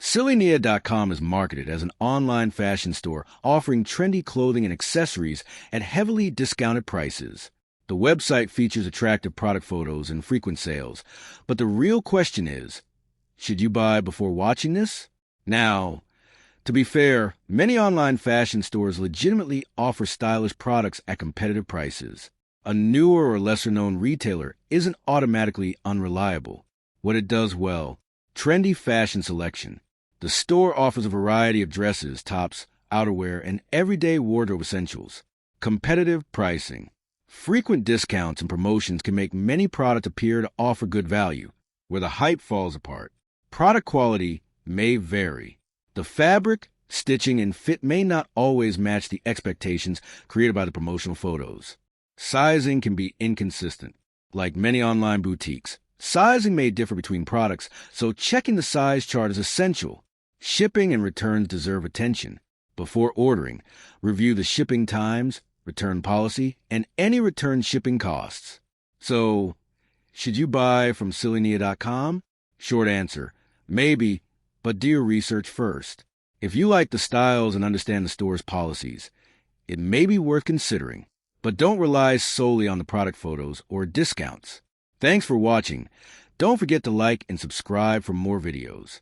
SillyNia.com is marketed as an online fashion store offering trendy clothing and accessories at heavily discounted prices. The website features attractive product photos and frequent sales, but the real question is, should you buy before watching this? Now, to be fair, many online fashion stores legitimately offer stylish products at competitive prices. A newer or lesser-known retailer isn't automatically unreliable. What it does well: trendy fashion selection. The store offers a variety of dresses, tops, outerwear, and everyday wardrobe essentials. Competitive pricing. Frequent discounts and promotions can make many products appear to offer good value, where the hype falls apart. Product quality may vary. The fabric, stitching, and fit may not always match the expectations created by the promotional photos. Sizing can be inconsistent. Like many online boutiques, sizing may differ between products, so checking the size chart is essential. Shipping and returns deserve attention. Before ordering, review the shipping times, return policy, and any return shipping costs. So, should you buy from SillyNia.com? Short answer: maybe, but do your research first. If you like the styles and understand the store's policies, it may be worth considering. But don't rely solely on the product photos or discounts. Thanks for watching. Don't forget to like and subscribe for more videos.